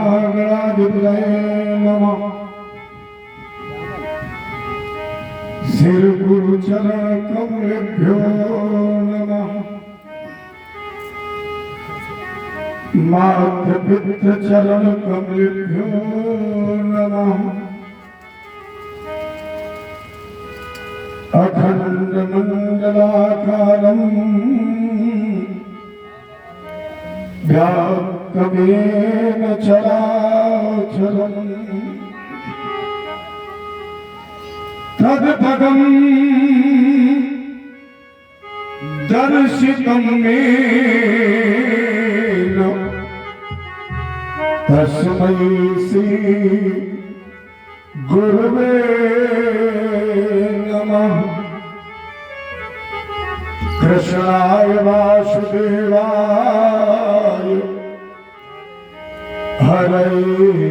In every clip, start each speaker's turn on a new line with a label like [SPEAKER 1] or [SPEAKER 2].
[SPEAKER 1] श्रीमन्महागणाधिपतये नमः। श्री गुरुचरण कमलेभ्यो नमः। मातृपितृ चरण कमलेभ्यो नमः। अखंड मंडलाकारं व्याप्तमेन चराचरम् तद्भगं दर्शितं येन तस्मै श्री गुरवे नमः। कृष्णाय वासुदेवाय हरे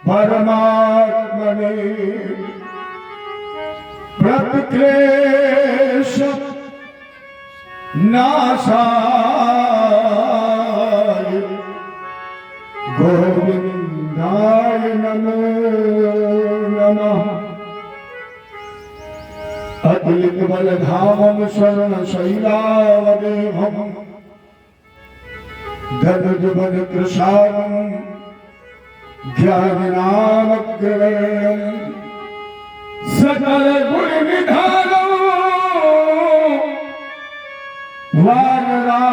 [SPEAKER 1] परमात्मने प्रतिक्लेश नाशाय गोविंदाय नमो नमः। अतुलित बलधामं शरणशैलावदेहं गदगदबल कृशानं ज्ञानिनामग्रगण्यं सकल गुण निधानं वानराणामधीशनं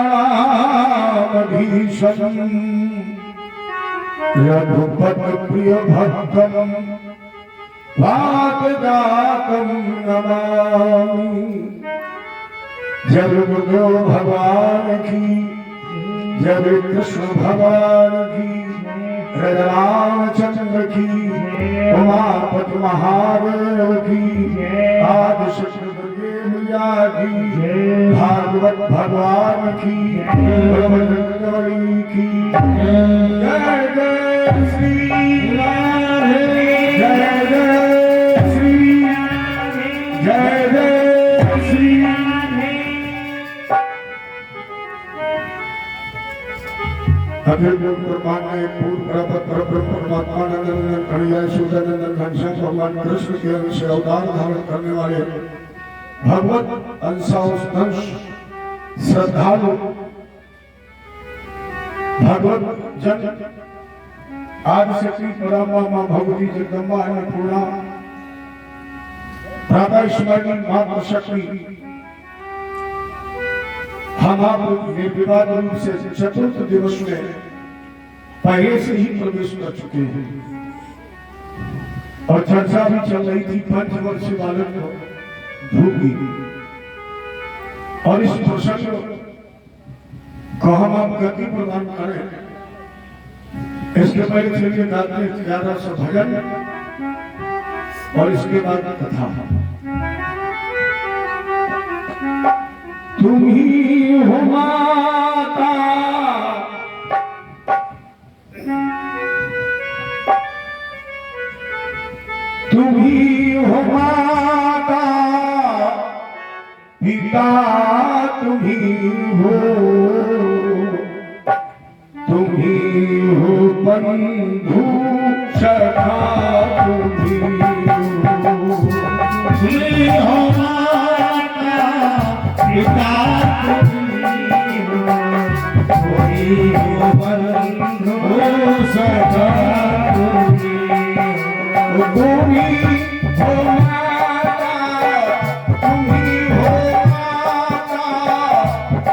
[SPEAKER 1] रघुपति प्रिय भक्तं वातजातं नमामि। जय गुरु भगवान की, जय कृष्ण भगवान की, रामचंद्र की, उमापति महादेव की, आदि शक्ति दुर्गे मैया की, भागवत भगवान की, ब्रह्मचंद्रवली की। जय जय श्री राधे, जय जय श्री, जय जय श्री। अखिल ब्रह्मांड पूर्ण परमात्मानंद कन्हैया सुधानंद घनश्याम भगवान कृष्ण के अंश से अवतार धारण करने वाले भगवत अंश श्रद्धालु भगवत जन आदि शक्ति परामा मां भगवती जगदम्बा अन्नपूर्णा प्रातः स्मरण मातृ शक्ति हम आप निर्विवाद रूप से चतुर्थ दिवस में पहले से ही प्रवेश कर चुके हैं और चर्चा भी चल रही थी पंचवर्षीय बालक को भूखी और इस प्रसंग को हम आप गति प्रदान करें। इसके पहले चलिए गाते ज्यादा सा भजन और इसके बाद कथा। तुम ही हो माता तुम ही हो माता पिता तुम ही हो, तुम ही हो बंधु सखा तुम ही हो माता पिता कोई हो बंधु सखा तुम ही हो माता, तुम ही हो माता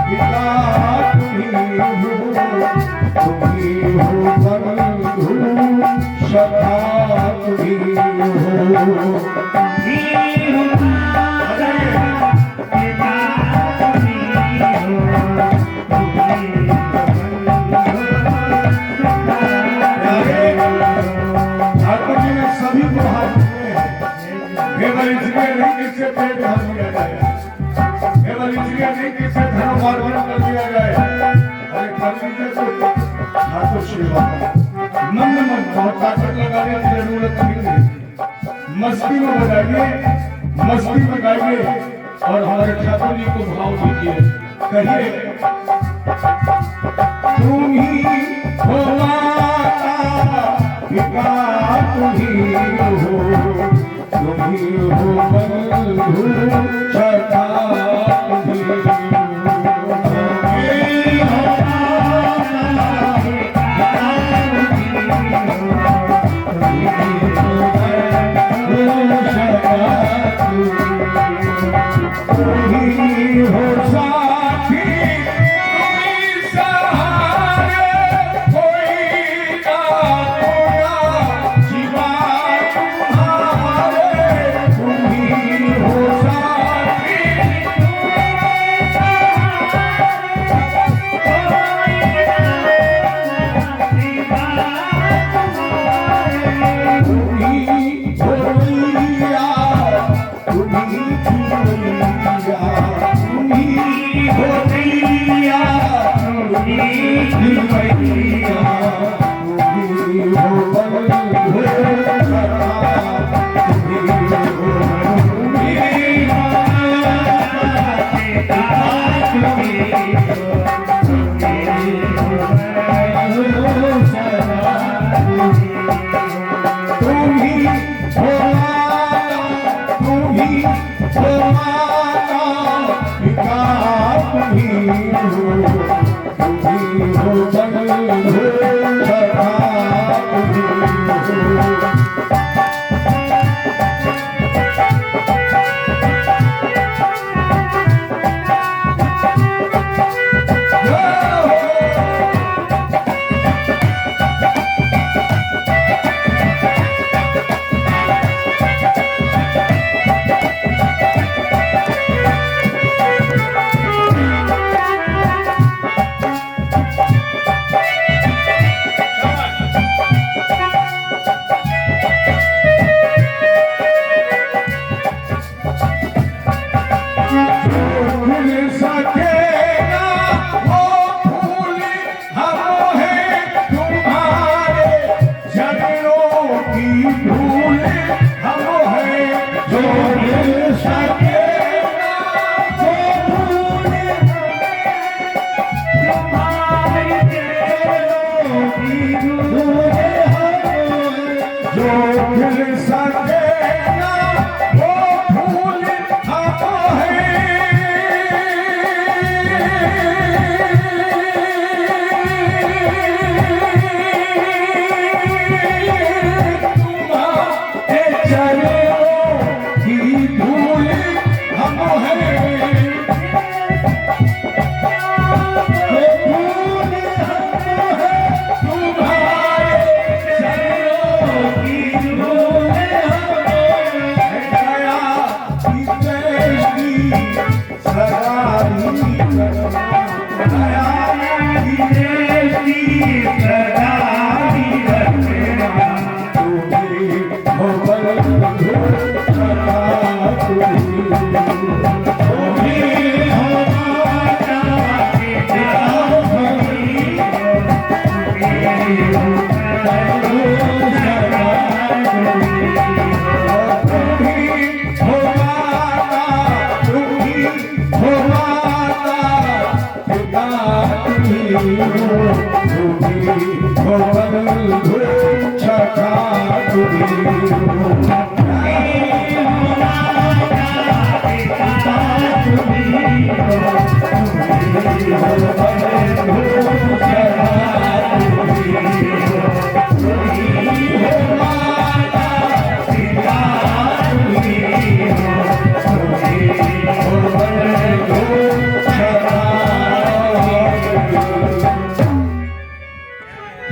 [SPEAKER 1] पिता तुम ही हो बंधु सखा तुम ही केवल इसलिए नहीं कि धर्म मार्जन कर दिया जाए। तरीके से ठाकुर सेवा मन में मन बहुत ताकत लगाने की जरूरत नहीं है। मस्ती में बजाइए, मस्ती में गाइए और हमारे ठाकुर जी को भाव दीजिए। कहिए तुम ही हो माता पिता, तुम ही हो बंधु सखा, तुम ही हो साथी, सहारे कोई ना कोया सिवा तुम्हारे। तुम ही हो साथी, तुम ही हो मैया, तुम ही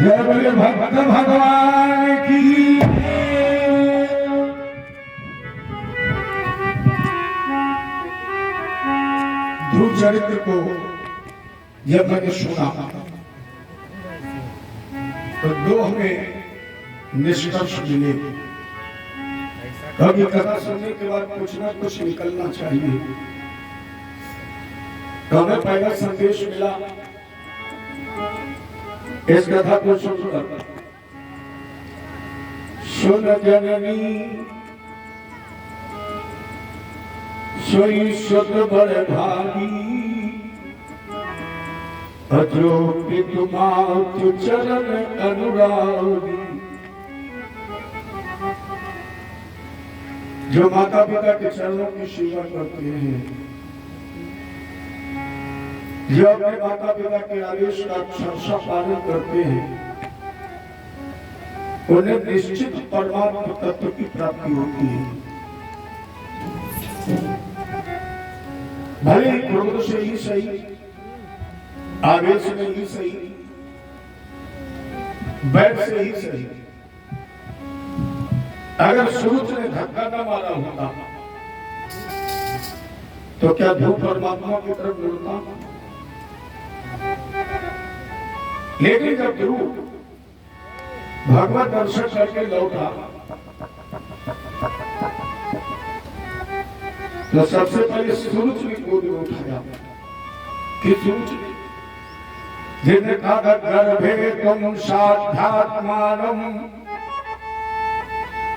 [SPEAKER 1] जय बोले भक्त भगवान की। ध्रुव चरित्र को जब मैंने सुना तो दो हमें निष्कर्ष मिले। कभी कथा सुनने के बाद कुछ ना कुछ निकलना चाहिए। तो हमें पहला संदेश मिला इस कथा को सुनकर सुन जननी सोई सुत बड़ भागी अजो पितुमातु चरण अनुरागी। जो माता पिता के चरणों की सेवा करते हैं, जो अपने माता पिता के आदेश का अक्षरशः पालन करते हैं, उन्हें निश्चित परमात्मा तत्व की प्राप्ति होती है। भले क्रोध से ही सही, आवेश में ही सही, बैठ से ही सही, अगर सूरज ने धक्का न मारा होता तो क्या ध्रुव परमात्मा की तरफ मुड़ता? लेकिन जब ध्रुव भगवत दर्शन करके लौटा तो सबसे पहले सूरज ने गोद में उठाया कि सूरज ने जिन्हें कहा गर्भे तुम साध्यात्मानम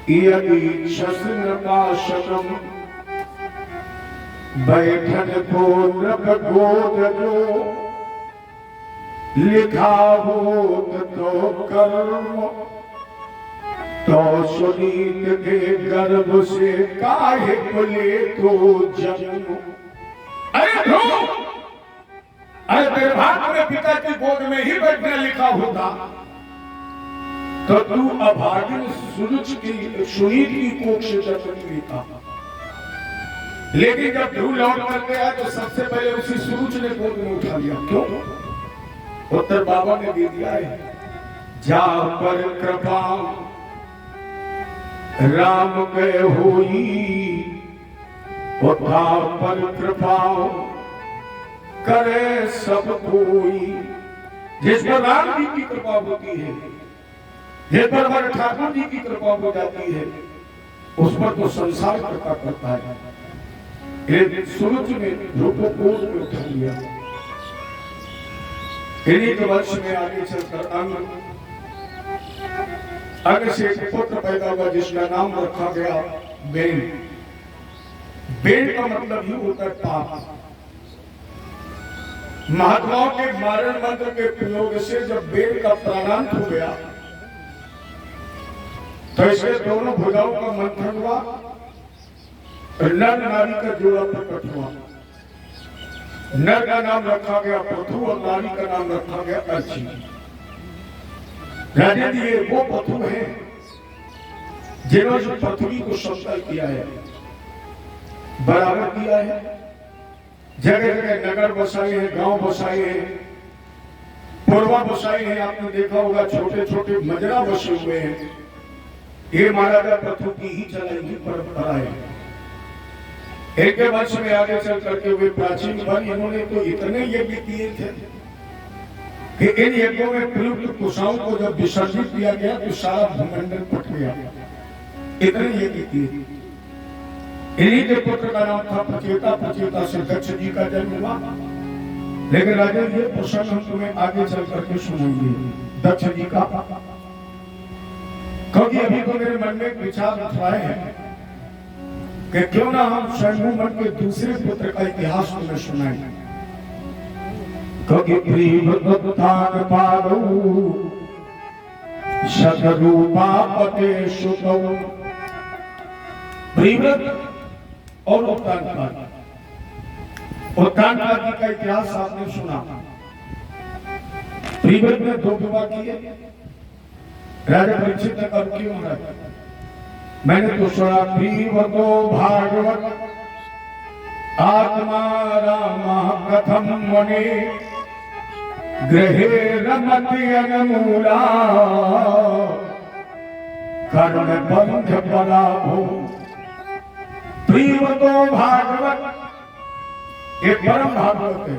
[SPEAKER 1] यदि शस्त्र पाशनम बैठन को नभ गोद जो लिखा हो तो कर्म तो सुनीत के गर्भ से काहे बोले तो जन्म। अरे तेरे भाग्य में पिता की गोद में ही बैठने लिखा होता तो तू अभागिन सूरज की सुनीत की कोख से जन्म लेता। लेकिन जब ध्रुव लौट कर गया तो सबसे पहले उसी सूरज ने गोद में उठा लिया। क्यों? उत्तर बाबा ने दे दिया है, जा पर कृपा राम गए होई, उठा पर कृपा करे सब कोई। जिस पर राम जी की कृपा होती है, जिस पर हमारे ठाकुर जी की कृपा हो जाती है, उस पर तो संसार कृपा करता है। सूरज ने ध्रुव को गोद में उठा लिया। इन्हीं के वंश में आगे चलकर अंग से एक पुत्र पैदा हुआ जिसका नाम रखा गया बेन। बेन का मतलब ही होता है पाप। महात्माओं के मारण मंत्र के प्रयोग से जब बेन का प्राणांत हो गया तो इसके दोनों भुजाओं का मंथन हुआ, नर नारी का जोड़ा प्रकट हुआ। नर का नाम रखा गया पृथु और नारी का नाम रखा गया अर्ची। राजा जी ये वो पथु हैं जिन्होंने पृथ्वी को समतल किया है, बराबर किया है, जगह जगह नगर बसाए हैं, गांव बसाए हैं, पूर्वा बसाए हैं। आपने देखा होगा छोटे छोटे मजरा बसे हुए हैं। ये महाराजा पृथु की ही चलाई हुई परंपरा है। एक के वंश में आगे चल करके वे प्राचीन वन, इन्होंने तो इतने यज्ञ किए थे कि इन यज्ञों में प्रयुक्त कुशाओं को जब विसर्जित किया गया तो सारा भूमंडल फट गया। इतने यज्ञ किए। इन्हीं के पुत्र का नाम था प्रचेता। प्रचेता से दक्ष जी का जन्म हुआ। लेकिन राजा ये प्रसंग हम तुम्हें आगे चल करके सुनेंगे दक्ष जी का, क्योंकि अभी तो मेरे मन में विचार उठाए हैं कि क्यों ना हम स्वयंभू के दूसरे पुत्र का इतिहास तुम्हें सुनाएं। क्योंकि प्रीवत्तान पादौ शतरूपा पते सुतौ। प्रीव्रत और उत्तानपाद। उत्तानपाद जी का इतिहास आपने सुना। प्रीव्रत ने 2 विवाह किए। राजा परीक्षित ने कहा क्यों महाराज? मैंने तो सुना प्रीवतो भागवत आत्मा रामा कथम मुने गृहे रमति अनमूला कर्म बंध पराभो। प्रीवतो भागवत एक परम भागवत है,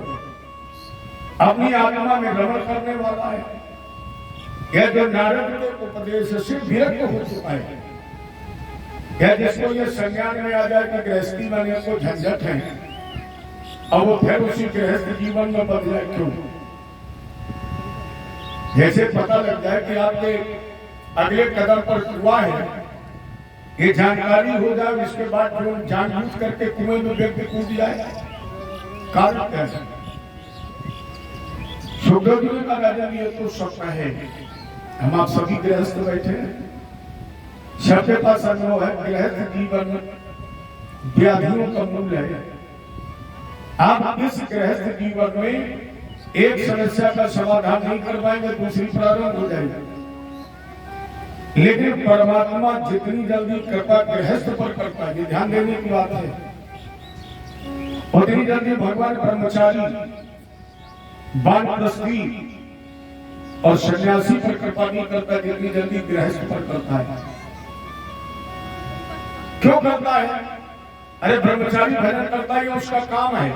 [SPEAKER 1] अपनी आत्मा में रमण करने वाला है। यह जो नारद के उपदेश से विरक्त हो चुका है, या जिसको ये संज्ञान में आ जाए कि गृहस्थी बनने को झंझट है, अब वो फिर उसी गृहस्थ जीवन में बदल जाए। क्यों? जैसे पता लग जाए कि आपके अगले कदम पर कुआं है, ये जानकारी हो जाए, इसके बाद जो जानबूझ करके कुएं में व्यक्ति कूद जाए, कारण क्या है? सुखदेव जी का राजन ये तो स्वप्न है। हम आप सभी गृहस्थ बैठे हैं, सबके पास अनुभव है। गृहस्थ जीवन व्याधियों का मूल है। आप इस गृहस्थ जीवन में एक समस्या का समाधान नहीं कर पाएंगे, दूसरी प्रारंभ हो जाएगी। लेकिन परमात्मा जितनी जल्दी कृपा गृहस्थ पर करता है, ध्यान देने की बात है, उतनी जल्दी भगवान ब्रह्मचारी, वानप्रस्थी और सन्यासी पर कृपा नहीं करता जितनी जल्दी गृहस्थ पर करता है। क्यों करता है? अरे ब्रह्मचारी भजन करता है, उसका काम है।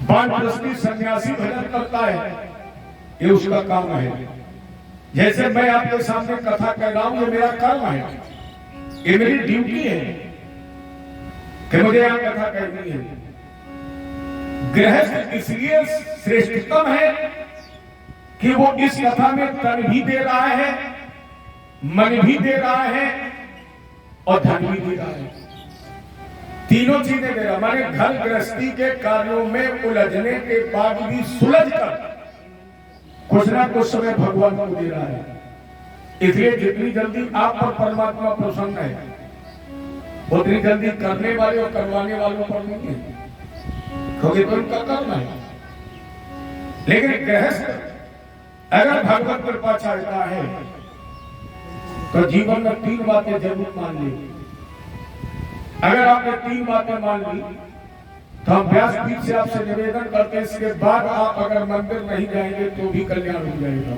[SPEAKER 1] वानप्रस्थी सन्यासी भजन करता है, ये उसका काम है। जैसे मैं आपके सामने कथा कह रहा हूं, ये मेरा कर्म है, ये मेरी ड्यूटी है कि मुझे यहां कथा कहनी है। गृहस्थ इसलिए श्रेष्ठतम है कि वो इस कथा में तन भी दे रहा है, मन भी दे रहा है और धन भी दे रहा है। तीनों चीजें दे रहा। हमारे घर गृहस्थी के कार्यों में उलझने के बाद भी सुलझ कर कुछ ना कुछ समय भगवान को दे रहा है। इसलिए जितनी जल्दी आप पर परमात्मा प्रसन्न है, उतनी जल्दी करने वाले और करवाने वालों पर नहीं है, क्योंकि तो उनका कर्म है। लेकिन गृहस्थ अगर भगवत कृपा चाहता है तो जीवन में 3 बातें जरूर मान ली। अगर आपने 3 बातें मान ली तो हम व्यासपीठ से आपसे निवेदन करते हैं, इसके बाद आप अगर मंदिर नहीं जाएंगे तो भी कल्याण हो जाएगा।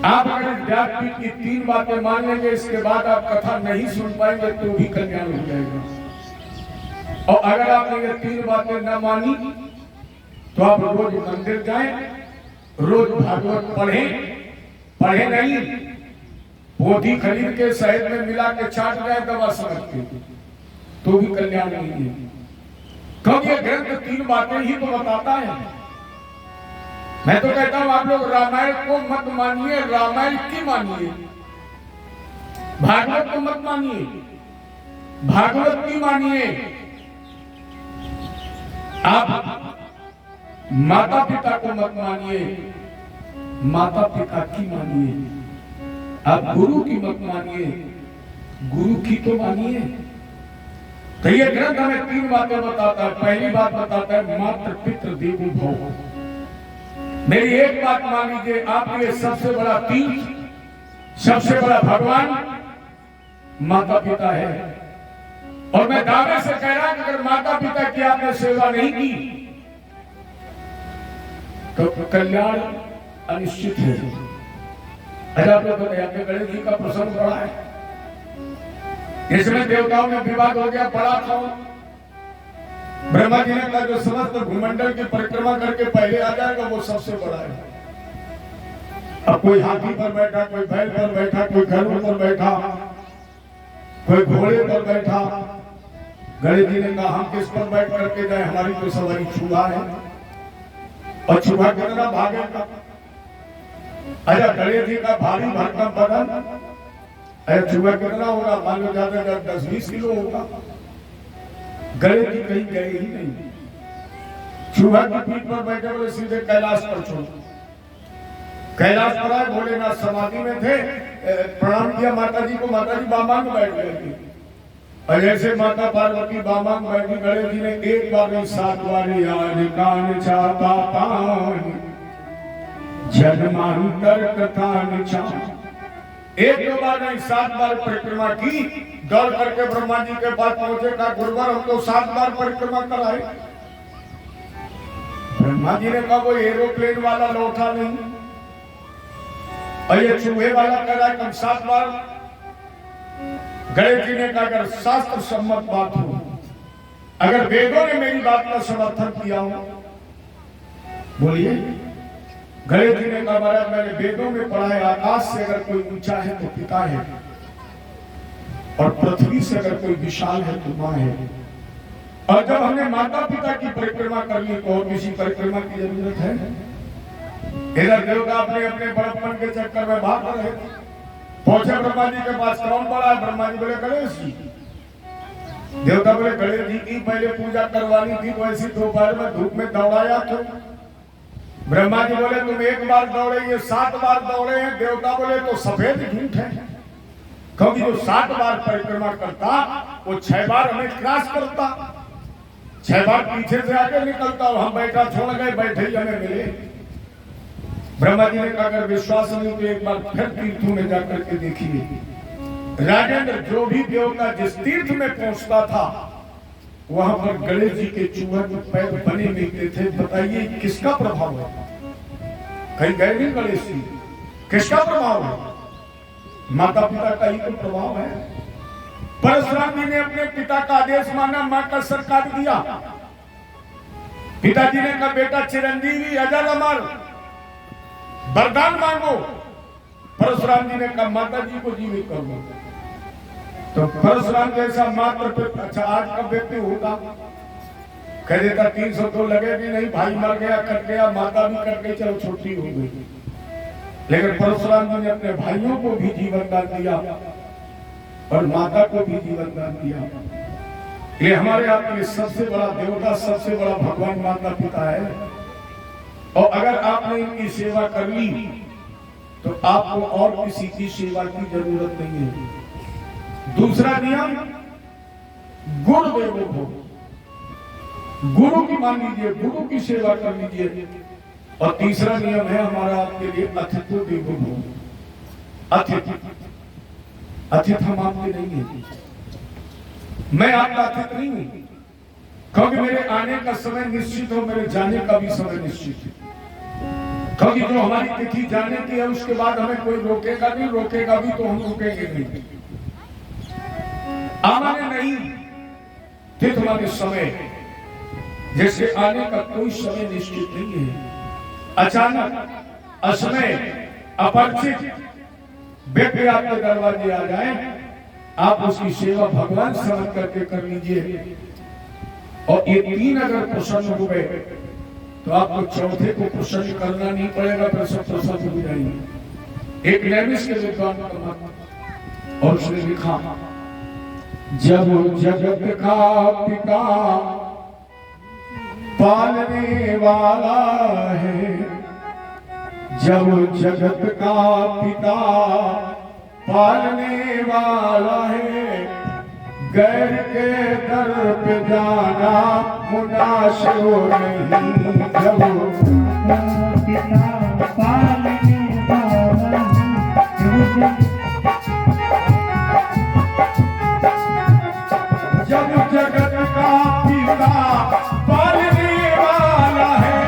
[SPEAKER 1] आप अगर व्यासपीठ की 3 बातें मान लेंगे, इसके बाद आप कथा नहीं सुन पाएंगे तो भी कल्याण हो जाएगा। और अगर आपने ये 3 बातें न मानी तो आप रोज मंदिर जाएं, रोज भागवत पढ़े नहीं, पोथी खरीद के शहद में मिला के चाट जाए दवा समझ के, तो भी कल्याण नहीं है। क्योंकि ये ग्रंथ 3 बातें ही तो बताता है। मैं तो कहता हूं आप लोग रामायण को मत मानिए, रामायण की मानिए, भागवत को मत मानिए, भागवत की मानिए। आप माता पिता को मत मानिए, माता पिता की मानिए। आप गुरु की मत मानिए, गुरु की तो मानिए। तो ये ग्रंथ हमें 3 बातें बताता है। पहली बात बताता है मातृ पितृ देवो भव। मेरी एक बात मान लीजिए, आपके लिए सबसे बड़ा तीर्थ, सबसे बड़ा भगवान माता पिता है। और मैं दावे से कह रहा हूं अगर माता पिता की आपने सेवा नहीं की तो कल्याण अनिश्चित है। अरे आप लोग बताइए, गणेश जी का प्रसंग बड़ा है, इसमें देवताओं में विवाद हो गया, बड़ा था। ब्रह्मा जी ने कहा जो समस्त भूमंडल की परिक्रमा करके पहले आ जाएगा वो सबसे बड़ा है। अब कोई हाथी पर बैठा, कोई बैल पर बैठा, कोई गरुड़ पर बैठा, कोई घोड़े पर बैठा। गणेश जी ने कहा हम किस पर बैठ करके जाए, हमारी तो सवारी चूहा है और चूहा कितना भागेगा। अच्छा, गणेश जी का भारी भरकम बदन, अरे चूहा कितना होगा, मान लो ज्यादा 10-20 किलो होगा। गणेश जी कहीं गए ही नहीं, चूहा की पीठ पर बैठे हुए सीधे कैलाश पर छोड़। कैलाश पर आए, भोलेनाथ समाधि में थे, प्रणाम किया माता जी को, माता जी बामांग बैठ गई थी। और जैसे माता पार्वती बामांग बैठी, गणेश जी ने एक बार नहीं 7 बार कान चाहता पान जन्मांतर कथा निचा, 1-2 बार नहीं 7 बार परिक्रमा की। दौड़ करके ब्रह्मा जी के पास पहुंचे, कहा गुरुवर हम तो 7 बार परिक्रमा कराए। ब्रह्मा जी ने कहा वो एरोप्लेन वाला लौटा नहीं और ये चूहे वाला कह रहा है कम 7 बार। गणेश जी ने कहा अगर शास्त्र सम्मत बात हो, अगर वेदों ने मेरी बात का समर्थन किया हो, बोलिए। गणेश जी ने कहा महाराज मैंने वेदों में पढ़ा है, आकाश से अगर कोई ऊंचा है तो पिता है और पृथ्वी से अगर कोई विशाल है तो मां है। और जब हमने माता पिता की परिक्रमा कर ली तो और किसी परिक्रमा की जरूरत है? इधर देवता अपने अपने बड़प्पन के चक्कर में भाग रहे थे। पहुंचे ब्रह्मा जी के पास, कौन बड़ा है? ब्रह्मा जी बोले गणेश जी। देवता बोले गणेश जी की पहले पूजा करवानी थी, तो ऐसी दोपहर में धूप में दौड़ाया क्यों? ब्रह्मा जी बोले तुम एक बार दौड़े, ये 7 बार दौड़े हैं। देवता बोले तो सफेद झूठ है, क्योंकि जो 7 बार परिक्रमा करता वो 6 बार हमें क्रॉस करता, 6 बार पीछे से आके निकलता और हम बैठा छोड़ गए, बैठे ही हमें मिले। ब्रह्मा जी ने कहा अगर विश्वास नहीं तो एक बार फिर तीर्थों में जाकर के देखिए। राजेंद्र जो भी देवता जिस तीर्थ में पहुंचता था वहां पर गणेश जी के चूहे के पैर बने मिलते थे। बताइए किसका प्रभाव है? कहीं गए नहीं गणेश जी, किसका प्रभाव है? माता पिता का ही तो प्रभाव है। परशुराम जी ने अपने पिता का आदेश माना, मां का सर काट दिया। पिताजी ने कहा बेटा चिरंजीवी अजल अमर वरदान मांगो। परशुराम जी ने कहा माता जी को जीवित कर दो। तो परशुराम जैसा मात्र अच्छा आज का व्यक्ति होगा, कह देता 300 तो लगेगी नहीं, भाई मर गया कट गया, माता भी कट गई, चलो छुट्टी हो गई। लेकिन परशुराम जी ने अपने भाइयों को भी जीवन दान दिया और माता को भी जीवन दान दिया। ये हमारे आपके सबसे बड़ा देवता, सबसे बड़ा भगवान माता पिता है। और अगर आपने इनकी सेवा कर ली तो आपको और किसी की सेवा की जरूरत नहीं है। दूसरा नियम गुरु देवो भव, गुरु की मान लीजिए, गुरु की सेवा कर लीजिए। और तीसरा नियम है हमारा आपके लिए अतिथि देवो भव। अतिथि अतिथि हम आपके नहीं है, मैं आपका अतिथि नहीं हूं, क्योंकि मेरे आने का समय निश्चित हो, मेरे जाने का भी समय निश्चित है। क्योंकि जो हमारी तिथि जाने की है उसके बाद हमें कोई रोकेगा नहीं, रोकेगा भी तो हम रुकेंगे नहीं। आने नहीं तिथि माने समय, जैसे आने का कोई समय निश्चित नहीं है। अचानक असमय अपरिचित व्यक्ति आपके दरवाजे आ जाए, आप उसकी सेवा भगवान समझ करके कर लीजिए। और ये 3 अगर प्रसन्न हो गए तो आपको चौथे को प्रसन्न करना नहीं पड़ेगा, फिर सब प्रसन्न हो जाएंगे। एक नैमिष के विद्वान का मत, और उसने लिखा जब जगत का पिता पालने वाला है, जब जगत का पिता पालने वाला है, गैर के दर पे जाना मुनासिब नहीं। जब पिता पालने वाला है, जब जगत का पिता पालने वाला है,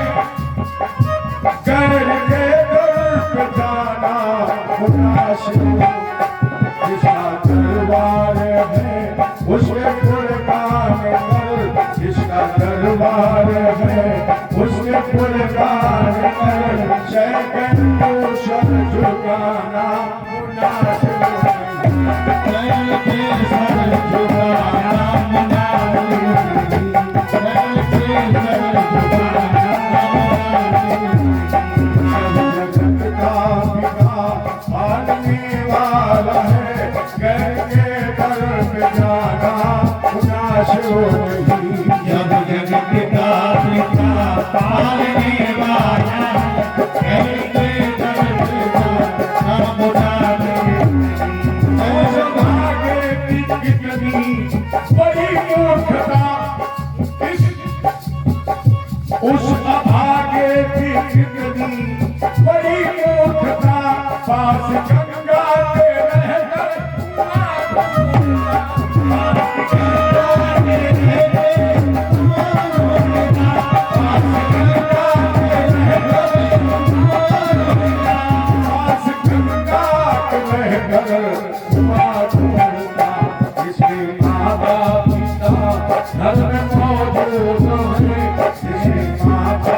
[SPEAKER 1] गैर के दर पे जाना मुनासिब। जिसका दरबार है उसके गुणगान कर, जिसका दरबार है उसके गुणगान कर, शैकंदो सर झुकाना मुनासिब नहीं। सर झुकाना मुनासिब जगत का पिता पालने वाला है, गैर के दर पे जाना मुनासिब नहीं। जब जगत का पिता पालने वाला है, गैर के दर पे जाना मुनासिब नहीं। भागे की कितनी बड़ी मूर्खता, उस अभागे की कितनी बड़ी मूर्खता, पास गंगा के रहकर धर्म मौजूद है, जिसके माता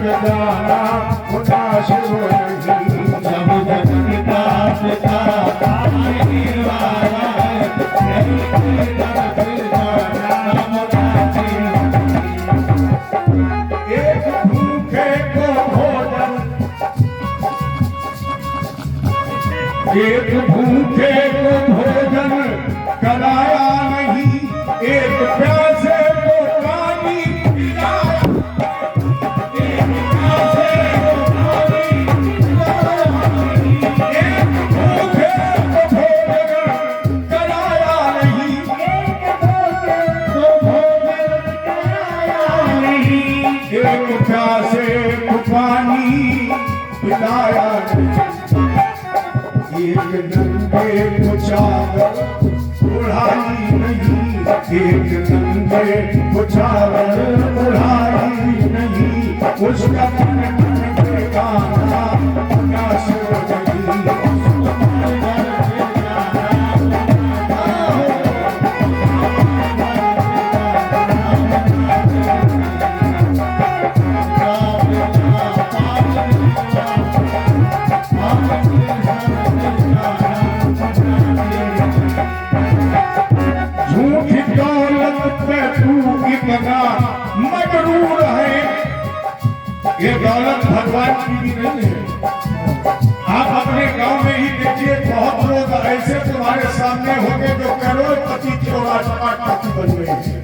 [SPEAKER 1] जाना खुदा शिव नहीं।
[SPEAKER 2] जब जगत का पिता आने वाला है, नहीं जगत जाना खुदा शिव नहीं।
[SPEAKER 1] एक भूखे को भोजन, एक भूखे को भोजन कराया नहीं, एक प्यासे को पानी पिलाया, एक प्यासे को पानी पिलाया नहीं, एक भूखे को भोजन कराया नहीं, एक भूखे को भोजन कराया नहीं, एक प्यासे को पानी पिलाया नहीं। एक नंगे को चादर उड़ाई नहीं, एक नंगे को चादर उड़ाई नहीं, उसका मन मन के गाना खुदा शिव नहीं। झूठी दौलत पे तू इतना मगरूर है, ये दौलत भगवान की भी नहीं है। आप अपने गांव में ही देखिए, बहुत लोग ऐसे तुम्हारे सामने होंगे जो करोड़पति की राजपाटपति बन गए हैं।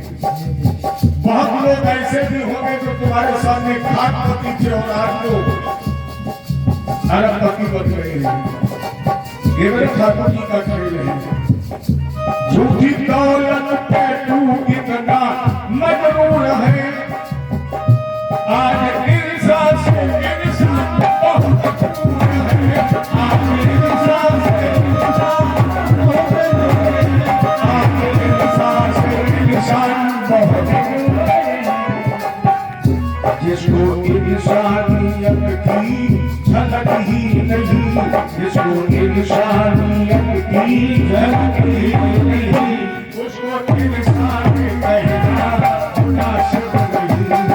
[SPEAKER 1] बहुत लोग ऐसे भी होंगे जो तुम्हारे सामने खाटपति थे और आज तो अरबपति बन गए हैं। ये मेरे ठाकुर जी का खेल है। झूठी दौलत पे तू इतना मजबूर है, आज इंसान से इंसान बहुत दूर है, आज इंसान से इंसान बहुत दूर है, आज इंसान से इंसान बहुत दूर है। जिसको इंसानियत की झलक ही नहीं, जिसको इंसानियत की झलक ही नहीं, उसको इंसान कहना खुदा शिव नहीं।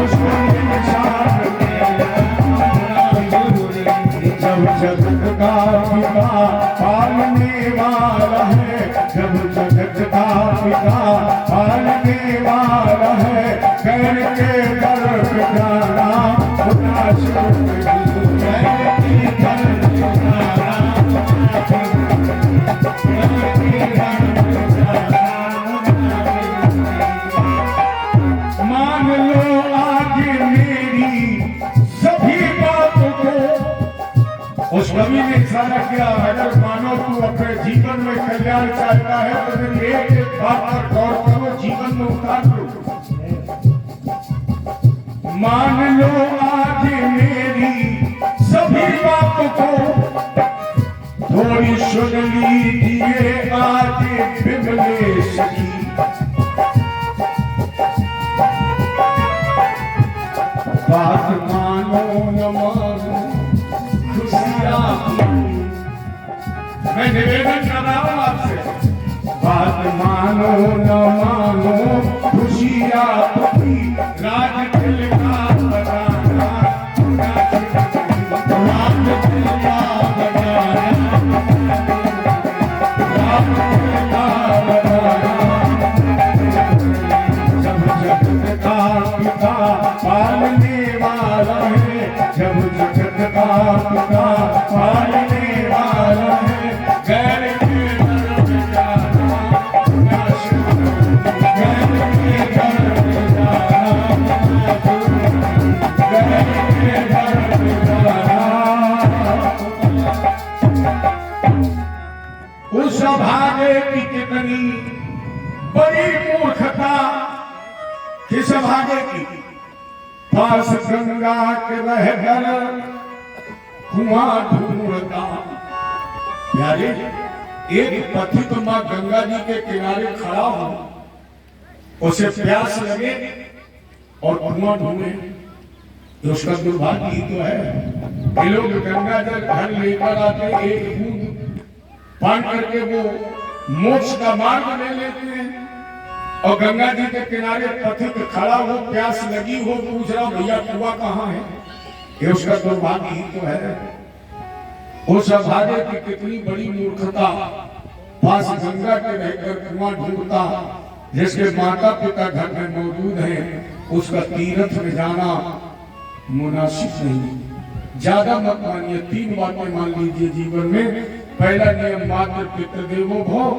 [SPEAKER 1] उसको इंसान जब जगत का पिता पालने वाला है, जब जगत का पिता पालने वाला है, कर के गर्भ जाना खुदा शिव नहीं। कर के गर्भ जाना खुदा शिव। मान लो आज मेरी सभी बातों को। उस कवि ने इशारा किया, अगर मानो तू अपने जीवन में कल्याण चाहता है तो फिर एक एक बात पर गौर करो, जीवन में उतार लो। मान लो आज मेरी सभी बातों को, थोड़ी सुन लीजिए आज विमलेश की। बात मानो न मानो खुशियाँ की, मैं निवेदन कर रहा हूँ आपसे। बात मानो न मानो खुशियाँ की, राज दिल का बनाना राज दिल का बनाना, राज दिल का बनाना। जब जगत का पिता पालने वाला है, जब जगत का पिता पालने वाला है, गैर के घर में जाना खुदा शिव नहीं। गैर के घर में जाना खुदा शिव नहीं। गैर के घर में जाना। उस भागे की कितनी बड़ी मूर्खता, किस भागे की। पास गंगा के रहकर कुआं ढूंढता। प्यारे, एक पथिक मां गंगा जी के किनारे खड़ा हो, उसे प्यास लगे और कुआं ढूंढे, तो उसका दुर्भाग्य ही तो है। ये लोग गंगा जल घर लेकर आते, एक बूंद पान करके वो मोक्ष का मार्ग ले लेते हैं। और गंगा जी के किनारे पथिक खड़ा हो, प्यास लगी हो, पूछ रहा भैया कुआं कहाँ है। ये उसका दुर्भाग्य ही तो है। उस अभागे की कितनी बड़ी मूर्खता, पास गंगा के रहकर कुआं ढूंढता, जिसके माता पिता घर में मौजूद हैं, उसका तीर्थ में जाना मुनासिब नहीं। ज्यादा मत मानिए, 3 बातें मान लीजिए जीवन में। पहला नियम मातृ पितृदेवो भव,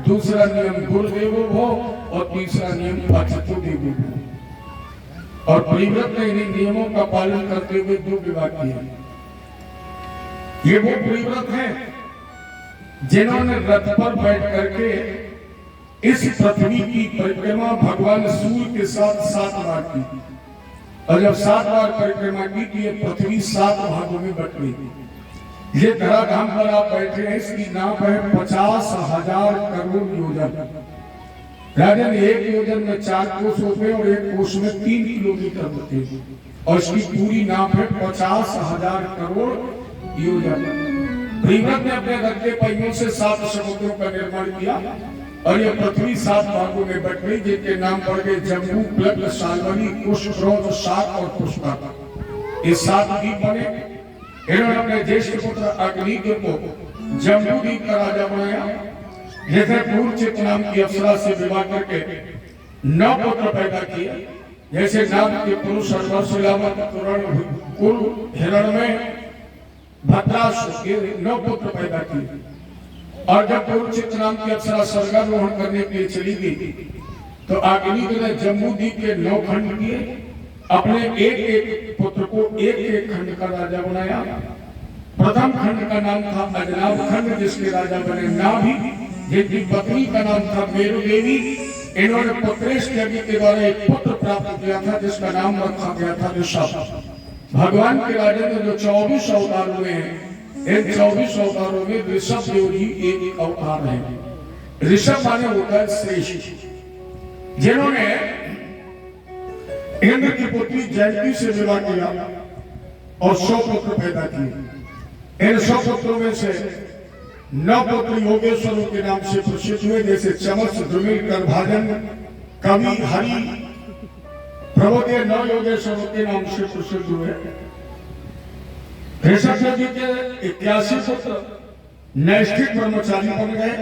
[SPEAKER 1] दूसरा नियम गुरुदेवो भव और तीसरा नियम अतिथि देवो भव। और परिव्रत ने इन नियमों का पालन करते हुए 2 विवाह किए। ये वो परिव्रत हैं जिन्होंने रथ पर बैठ करके इस पृथ्वी की परिक्रमा भगवान सूर्य के साथ 7 बार की। और जब 7 बार परिक्रमा की तो ये पृथ्वी 7 भागों में बट गई। ये धराधाम पर आप बैठे हैं, इसकी नाप है 50,000 करोड़ योजन। राजन, 1 योजन में 4 कोस होते हैं और 1 कोस में 3 किलोमीटर होते हैं, और इसकी पूरी नाप है 50,000 करोड़ योजन। परिव्रत ने अपने रथ पहियों से 7 समुद्रों का निर्माण किया और ये पृथ्वी 7 भागों में बट गई, जिनके नाम पड़ गए जम्बू, प्लग, शाल्मली, कुश, क्रोध, शाक और पुष्पक। ये 7 द्वीप बने। इन्होंने अपने ज्येष्ठ पुत्र अग्निदेव को जम्बूद्वीप का राजा बनाया। जैसे पूर्वचित नाम की अप्सरा से विवाह करके 9 पुत्र पैदा किए। जैसे नाम के पुरुष कुल हिरण्मय, भद्रासुर के 9 पुत्र पैदा किए। और जब पूर्वचित नाम की अप्सरा स्वर्गारोहण करने के लिए चली गई तो अग्निदेव ने जम्बूद्वीप के 9 खंड किए। अपने एक पुत्र को एक खंड का राजा बनाया। प्रथम खंड का नाम था अजनाभ खंड, जिसके राजा बने नाभि, जिनकी पत्नी का नाम था मेरु देवी। इन्होंने पुत्रेश यज्ञ के द्वारा एक पुत्र प्राप्त किया था, जिसका नाम रखा गया था ऋषभ। भगवान के राजा ने जो 24 अवतार हुए हैं, इन 24 अवतारों में ऋषभ देव जी एक अवतार है। ऋषभ माने होता है श्रेष्ठ, जिन्होंने इंद्र की पुत्री जयंती से विवाह किया और 100 पुत्र पैदा किए। इन 100 पुत्रों में से 9 पुत्र योगेश्वरों के नाम से प्रसिद्ध हुए, जैसे चमत्स, द्रुमिल, करभाजन, कवि, हरि, प्रबोधे 9 योगेश्वरों के नाम से प्रसिद्ध हुए। ऋषभ जी के 81 पुत्र नैष्ठिक ब्रह्मचारी बन गए।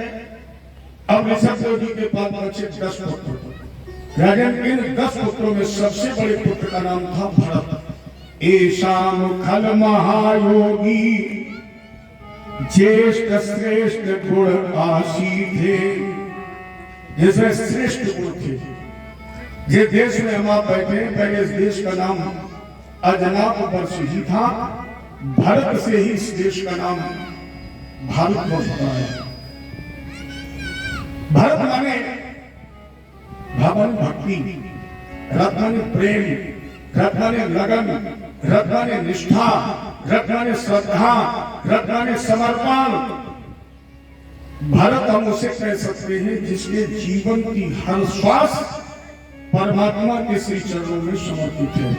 [SPEAKER 1] अब ऋषभ जी के पास बचे 10 पुत्र। राजन, इन 10 पुत्रों में सबसे बड़े पुत्र का नाम था भरत। ईशान खल महायोगी, ज्येष्ठ श्रेष्ठ गुण आशी थे। जैसे श्रेष्ठ गुण थे। जिस देश में हम आप बैठे, पहले इस देश का नाम अजनाब वर्ष ही था। भरत से ही इस देश का नाम भारत वर्ष पड़ा है। भरत माने भवन भक्ति, रथ माने प्रेम, रथ माने लगन, रथ माने निष्ठा, रथ माने श्रद्धा, रथ माने समर्पण। भरत हम उसे कह सकते हैं जिसके जीवन की हर श्वास परमात्मा के श्री चरणों में समर्पित है।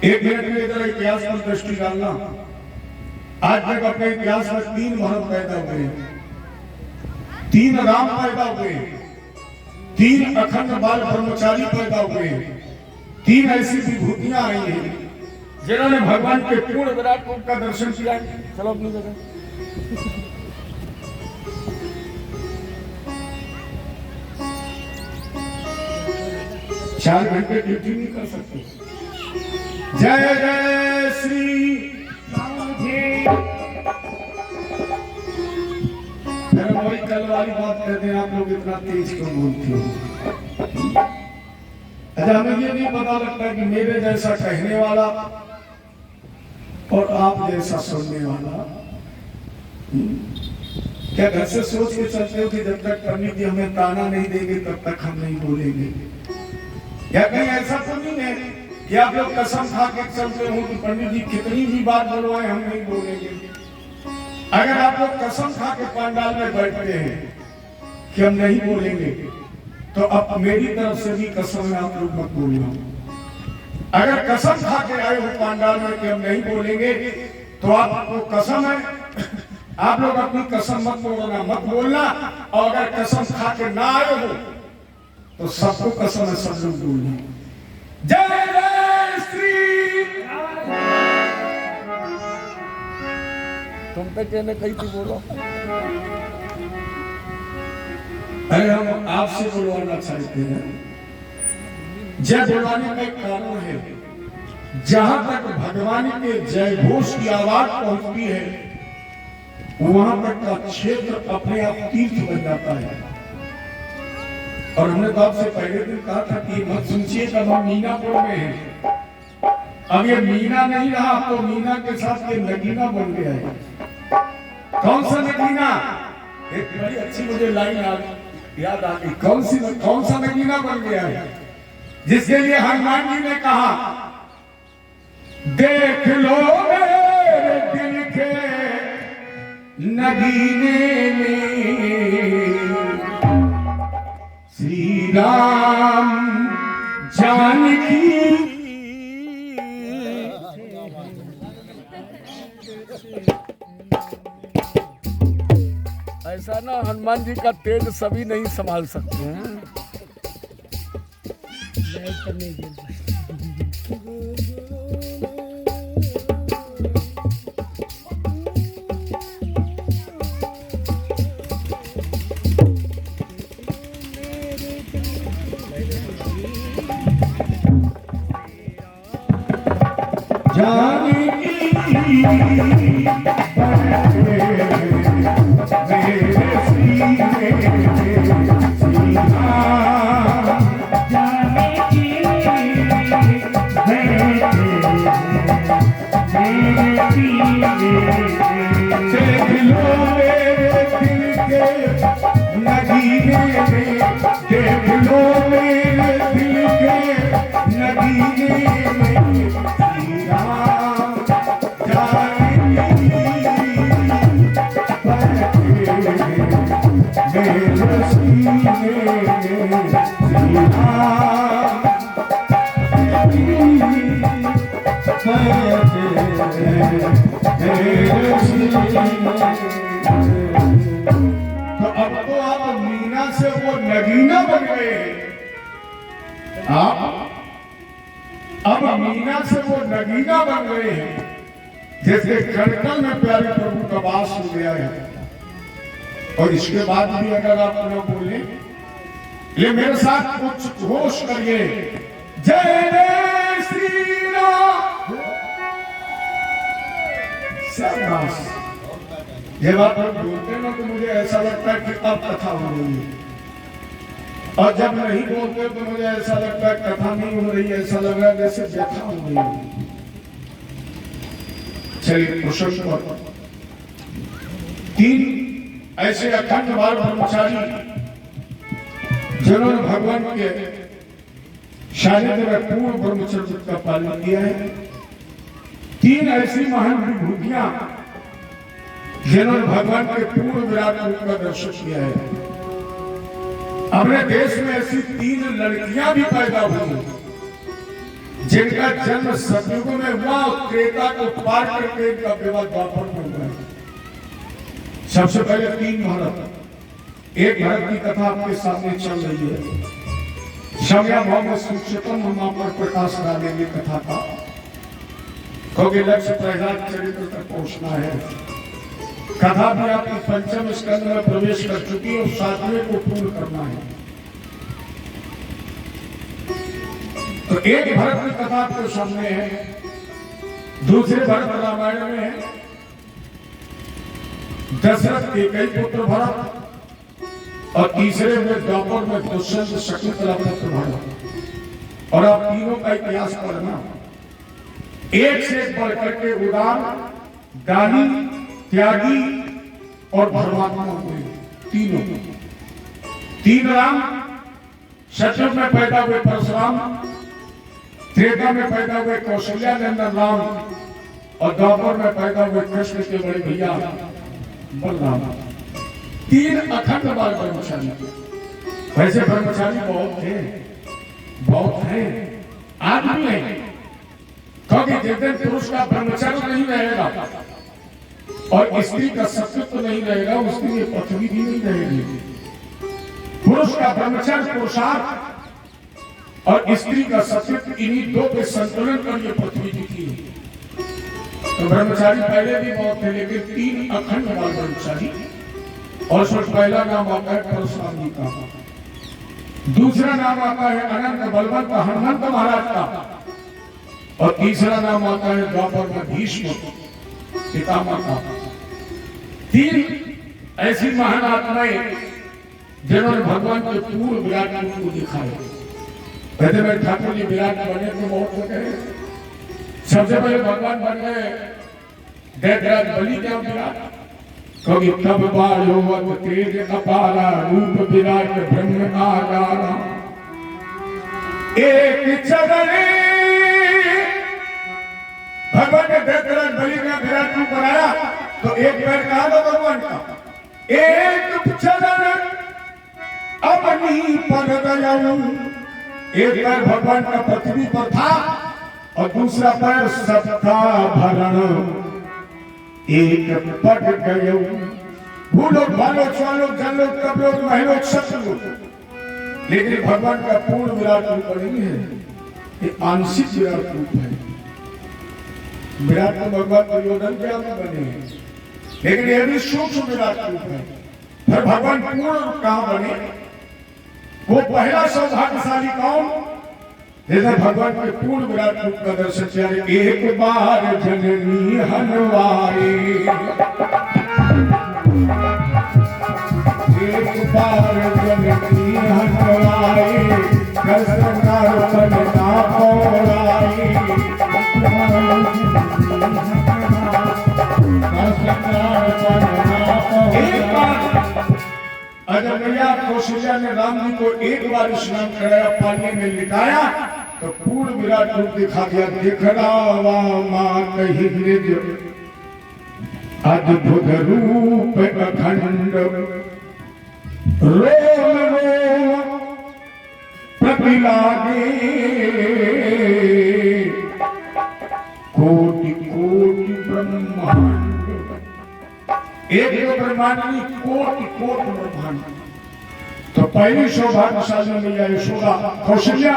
[SPEAKER 1] 1 मिनट में इधर इतिहास पर दृष्टि डालना। आज तक अपने इतिहास में 3 भरत पैदा हुए, 3 राम पैदा हुए, 3 अखंड बाल ब्रह्मचारी पैदा हुए, 3 ऐसी विभूतियां आई हैं जिन्होंने भगवान के पूर्ण विराट रूप का दर्शन किया। चलो अपनी जगह। 4 घंटे ड्यूटी नहीं कर सकते। जय जय श्री राम जी। फिर वही कल वाली बात कहते हैं, आप लोग इतना तेज क्यों बोलते हो? अच्छा, हमें ये नहीं पता लगता कि मेरे जैसा कहने वाला और आप जैसा सुनने वाला, क्या घर से सोच के चलते हो कि जब तक पंडित जी हमें ताना नहीं देंगे तब तक हम नहीं बोलेंगे? क्या कहीं ऐसा तो नहीं है कि आप लोग कसम खा के चलते हो कि पंडित जी कितनी भी बात बोलवाए हम नहीं बोलेंगे? अगर आप लोग कसम खा के पंडाल में बैठते हैं कि हम नहीं बोलेंगे, तो अब मेरी तरफ से भी कसम है, आप लोग मत बोलना। अगर कसम खा के आए हो पंडाल में कि हम नहीं बोलेंगे, तो आपको कसम है, आप लोग अपनी कसम मत तोड़ना, मत बोलना। और अगर कसम खा के ना आए हो तो सबको कसम है, सब लोग बोल जय जय श्री।
[SPEAKER 3] तुम पे कहने कही थी, बोलो।
[SPEAKER 1] अरे हम आपसे बुलवाना चाहते हैं। जय बुलवाने का एक कारण है, जहां तक भगवान के जय घोष की आवाज पहुंचती है वहां तक का क्षेत्र अपने आप तीर्थ बन जाता है। और हमने तो आपसे पहले दिन कहा था कि मत सोचिए कब हम मीनापुर में हैं। अब ये मीना नहीं रहा, तो मीना के साथ ये नगीना बन गया है। कौन सा नगीना? एक बड़ी अच्छी मुझे लाइन याद आ गई। कौन सा नगीना बन गया है? जिसके लिए हनुमान जी ने कहा, देख लो मेरे दिल के नगीने में श्री राम जानकी।
[SPEAKER 3] ऐसा ना, हनुमान जी का तेज सभी नहीं संभाल सकते हैं।
[SPEAKER 1] तो आप मीना से वो नगीना बन गए हैं। अब मीना से वो नगीना बन गए हैं, जैसे कणकल में प्यारे प्रभु का वास हो गया है। और इसके बाद भी अगर आप न बोले, ये मेरे साथ कुछ घोष करिए, जय जय श्री राम। शाबाश। ये बात हम बोलते ना तो मुझे ऐसा लगता है कि अब कथा हो रही है, और जब नहीं बोलते तो मुझे ऐसा लगता है कथा नहीं हो रही है, ऐसा लग रहा है जैसे व्यथा हो रही है। चलिए कुशल पर 3 ऐसे अखंड बाल ब्रह्मचारी जिन्होंने भगवान के सानिध्य में पूर्ण ब्रह्मचर्य का पालन किया है। 3 ऐसी महान विभूतियां जिन्होंने भगवान के पूर्ण विराट रूप का दर्शन किया है। अपने देश में ऐसी 3 लड़कियां भी पैदा हुई जिनका जन्म सतयुग में हुआ और त्रेता को पार करके इनका विवाह द्वापर में हुआ। सबसे पहले 3 भारत। एक भारत की कथा आपके सामने चल रही है। शम्या भाव में सूक्ष्मतम हम आप पर प्रकाश डालेंगे कथा का, क्योंकि लक्ष्य प्रहलाद चरित्र तक पहुंचना है। कथा भी आपकी 5वें स्कंद में प्रवेश कर चुकी है और 7वें को पूर्ण करना है। तो एक भरत की कथा आपके सामने है, दूसरे भरत रामायण में है। दशरथ के कई पुत्र भरत और तीसरे में द्वापर में दुष्यंत शकुंतला पुत्र भरत। और आप तीनों का इतिहास पढ़ना, एक से एक बढ़ करके उदार, दानी, त्यागी और धर्मात्मा हुए तीनों। 3 राम, सतयुग में पैदा हुए परशुराम, त्रेता में पैदा हुए कौशल्या नंदन राम, और द्वापर में पैदा हुए कृष्ण के बड़े भैया बलराम। 3 अखंड बाल ब्रह्मचारी। वैसे ब्रह्मचारी बहुत हैं, आज भी है, क्योंकि जिस दिन पुरुष का ब्रह्मचर्य नहीं रहेगा और स्त्री का सत्यत्व नहीं रहेगा, उसके लिए पृथ्वी भी नहीं रहेगी। पुरुष का ब्रह्मचर्य पुरुषार्थ और स्त्री का सत्य, इन्हीं दो पे संतुलन कर ये पृथ्वी दिखी है। तो ब्रह्मचारी पहले भी बहुत थे, लेकिन 3 अखंड बाल ब्रह्मचारी। और उसमें पहला नाम आता है परशुराम जी का, दूसरा नाम आता है अनंत बलवंत हनुमंत महाराज का, और तीसरा नाम आता है द्वापर में भीष्म पितामह का। 3 ऐसी महान आत्माएं जिन्होंने भगवान के पूर्ण विराट रूप को दिखाया। कहते मैं ठाकुर जी विराट बने तो बहुत हो गए, सबसे पहले भगवान बन गए दैत्यराज बलि क्या विराट, क्योंकि तब बालोवत तेज अपारा रूप विराट ब्रह्म आगारा। एक चरण भगवान ने दैत्यराज बलि का विराट रूप बनाया, तो एक पैर कहा था भगवान का, एक चरण अपनी पर दयालु। एक पैर भगवान का पृथ्वी पर था और दूसरा पैर सबका भरण एक पट गयो। भूलोक भालोक स्वालोक जनलोक कपलोक महलोक शत्रुलोक, लेकिन भगवान का पूर्ण विराट रूप नहीं है, ये आंशिक विराट रूप है। विराट तो भगवान दुर्योधन के आगे बने हैं, लेकिन यह भी सूक्ष्म विराट रूप है। फिर भगवान पूर्ण रूप कहां बने? वो पहला सौभाग्यशाली कौन? जैसे भगवान के पूर्ण विराट रूप का दर्शन किया। एक बार जननी हनवाई, एक बार जननी हनवाई, कसनार बनना पौराई। एक बार अजब भैया कौशल्या ने राम जी को एक बार स्नान कराया, पानी में लिटाया, तो पूर्ण विराट रूप दिखा दिया। दिखरावा मां कही निज अद्भुत रूप अखंड, रोम रोम प्रतिलागे, कोटि कोटि ब्रह्मांड। एक ब्रह्मांड की कोटि कोटि ब्रह्मांड। तो पहली सौभाग्यशाली मैया यशोदा कौशल्या,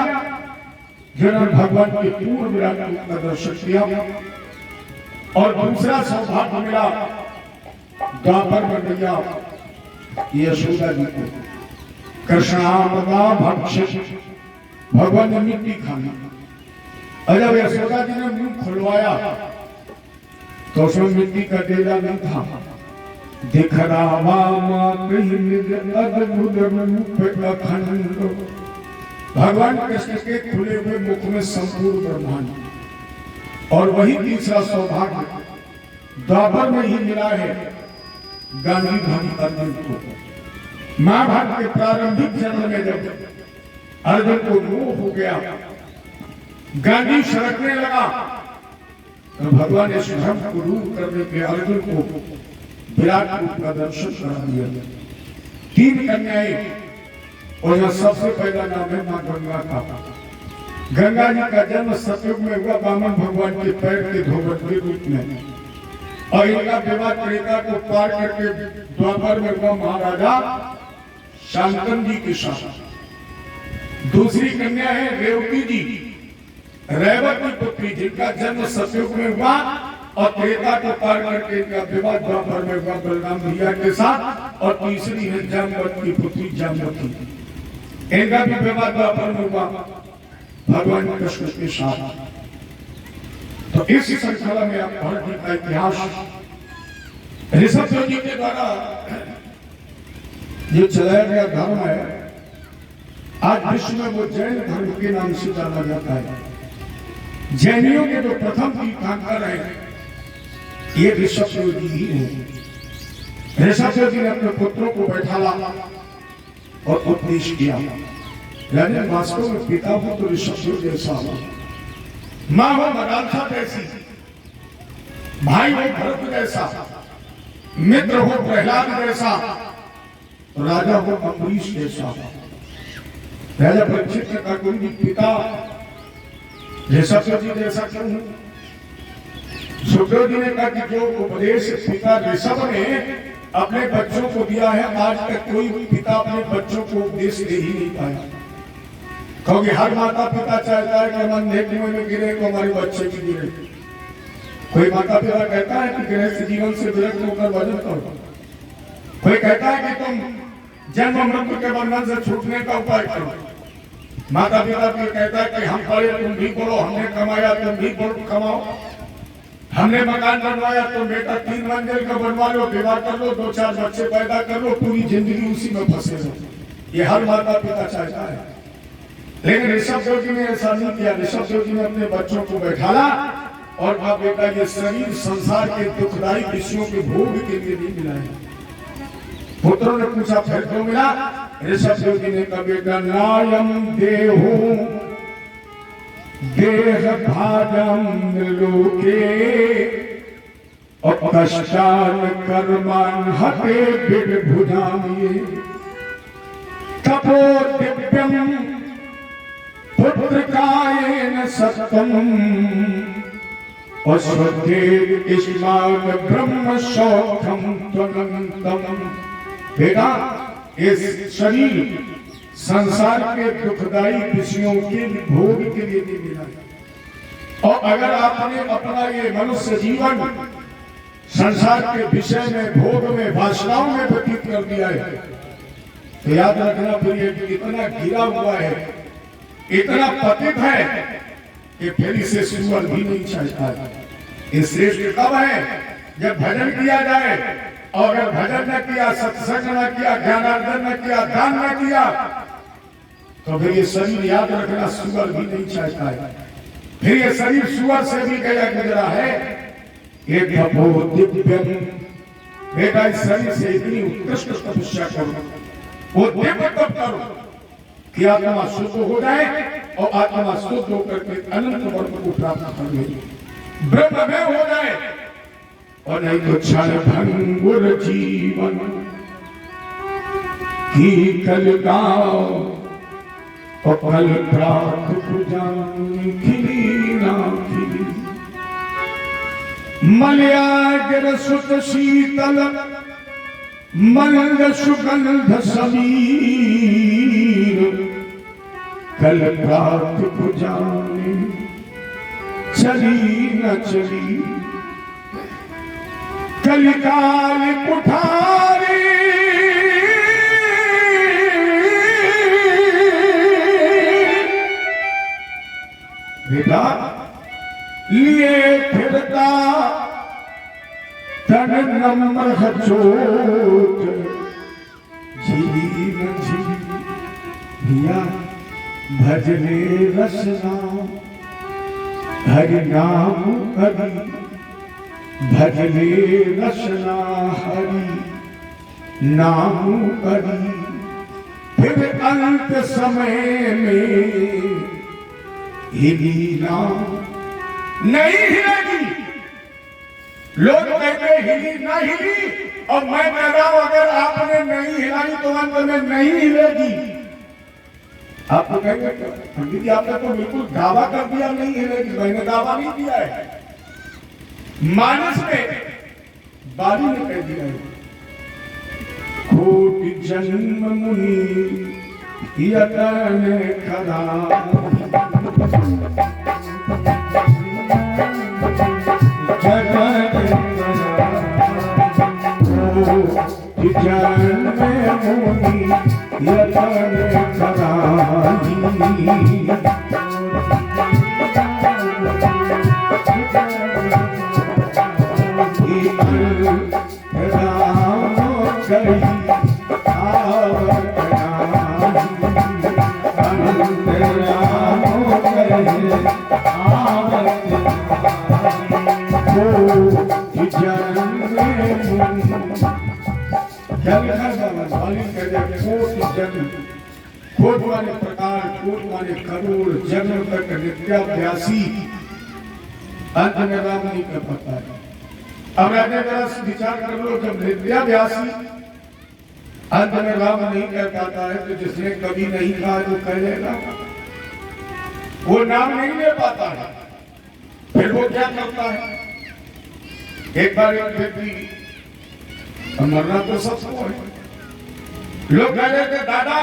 [SPEAKER 1] जिन्होंने भगवान के पूर्ण विराट रूप का दर्शन किया। और दूसरा सौभाग्य मिला द्वापर में मैया यशोदा जी को। कृष्णामदा भक्ष, भगवान ने मिट्टी खानी, और जब यशोदा जी ने मुंह खुलवाया तो उसमें मिट्टी का डेरा नहीं था। दिखरावा मां कही निज अद्भुत रूप अखंड, भगवान कृष्ण के खुले हुए मुख में संपूर्ण ब्रह्मांड। और वही तीसरा सौभाग्य द्वापर में ही मिला है गांधी भाई अर्जुन को। महाभारत के प्रारंभिक जन्म में जब अर्जुन को मोह हो गया, गांधी सड़कने लगा, तो भगवान ने भ्रम को दूर करने के अर्जुन को विराट रूप का दर्शन करा दिया। 3 कन्याएं, और यह सबसे पहला नाम है मां गंगा का। गंगा जी का जन्म सतयुग में हुआ वामन भगवान के पैर के धोबन के रूप में, और इनका विवाह त्रेता को पार करके द्वापर में हुआ महाराजा शांतनु जी के साथ। दूसरी कन्या है रेवती जी, रेवत की पुत्री, जिनका जन्म सतयुग में हुआ और त्रेता को पार करके इनका विवाह द्वापर में हुआ बलराम भैया के साथ। और तीसरी है जामवंत की पुत्री जामवती, इनका भी विवाह द्वापर में हुआ भगवान कृष्ण के साथ। तो इस श्रृंखला में आप भारत जी का इतिहास ऋषभ देव जी के द्वारा जो चलाया गया धर्म है, आज विश्व में वो जैन धर्म के नाम से जाना जाता है। जैनियों के जो प्रथम तीर्थंकर हैं ये ऋषभ देव जी ही हैं। ऋषभ देव जी ने अपने पुत्रों को बैठाला और उपदेश किया। यानी वास्तव में पिता हो तो ऋषभ देव जैसा हो, मां हो मदालसा जैसी, भाई हो भरत जैसा, मित्र हो प्रहलाद जैसा, राजा हो अम्बरीश जैसा। राजा परीक्षित ने कहा कि पिता ऋषभ देव जी जैसा क्यों हूं? सुखदेव जी ने कहा कि जो उपदेश पिता ऋषभ ने अपने बच्चों को दिया है। आज तक कोई पिता अपने बच्चों को उपदेश दे ही नहीं पाया, क्योंकि हर माता पिता चाहता है कि हम अंधे कुएं में गिरे तो हमारे बच्चे भी गिरे। कोई माता पिता कहता है कि गृहस्थ जीवन से विरक्त होकर भजन करो, कोई कहता है कि तुम जन्म मृत्यु के बंधन से छूटने का उपाय करो। माता पिता भी कहता है कि हम पढ़े तुम भी पढ़ो, हमने कमाया तुम भी कमाओ, हमने मकान बनवाया तुम बेटा 3 मंजिल का बनवा लो, विवाह कर लो, 2-4 बच्चे पैदा कर लो, पूरी जिंदगी उसी में फंसे रहो। ये हर माता पिता चाहता है। लेकिन ऋषभ देव जी ने ऐसा नहीं किया। ऋषभ देव जी ने अपने बच्चों को बैठाला और कहा बेटा ये शरीर संसार के दुखदायी विषयों के भोग के लिए नहीं मिला है। पुत्रों ने पूछा फिर क्यों मिला? ऋषभ देव जी ने कहा बेटा नायम देहु देह भाजम लोके और कष्टान कर्मान हते विभुजामिये तपो दिव्यम पुत्र कायेन सत्यम और स्वदेव इस्माल ब्रह्म सौखम त्वनंतम। बेटा इस शरीर संसार के दुखदायी विषयों के भोग के लिए नहीं मिला। और अगर आपने अपना ये मनुष्य जीवन संसार के विषय में भोग में वासनाओं में व्यतीत कर दिया है तो याद रखना फिर ये इतना गिरा हुआ है, इतना पतित है कि फिर इसे सुअर भी नहीं चाहता है। ये श्रेष्ठ कब है? जब भजन किया जाए, और अगर भजन न किया, सत्संग न किया, ज्ञानार्जन न किया, दान न किया तो फिर ये शरीर याद रखना सुअर भी नहीं चाहता है। फिर ये शरीर सुअर से भी गया गुजरा है। एक दिव्यम बेटा इस शरीर से इतनी उत्कृष्ट तपस्या करो, वो दिव्य तप करो कि आत्मा शुद्ध हो जाए और आत्मा शुद्ध होकर के अनंत वर्ग को प्राप्त कर ले, ब्रह्म में हो जाए। और नहीं तो क्षण भंगुर जीवन की कल गाओ और कल प्रात पुजानी खिली ना खिली। मलयाग्र सुत शीतल मंद सुगंध समीर कल प्रात पुजानी चली न चली। कलिकाल कुठारी बेटा लिए फिरता तन नम्र चोट झिली न झिली। भैया भजने रसना हरि नाम हरि भजने रसना हरि नाम हरि। फिर अंत समय में हिलीना नहीं हिलेगी। लोग कहते हिली ना हिली, और मैं कह रहा हूं अगर आपने नहीं हिलाई तो अंत में नहीं हिलेगी। आपको कहेंगे पंडित जी आपने तो बिल्कुल दावा कर दिया नहीं हिलेगी। मैंने दावा नहीं किया है, मानस में बारी ने कह दिया है। कोटि जन्म मुनि यतन करा जगत कोटि जन्म मुनि यतन कराई। कोट वाले प्रकार, कोट वाले करोड़ जन्म तक नित्याभ्यासी अंत में राम नहीं कर पाता है। अब राजा जरा विचार कर लो, जब नित्याभ्यासी अंत में राम नहीं कर पाता है तो जिसने कभी नहीं कहा तो कह लेगा, वो नाम नहीं ले पाता है। फिर वो क्या करता है? एक बार एक व्यक्ति मरना तो सबको है। लोग कह रहे थे दादा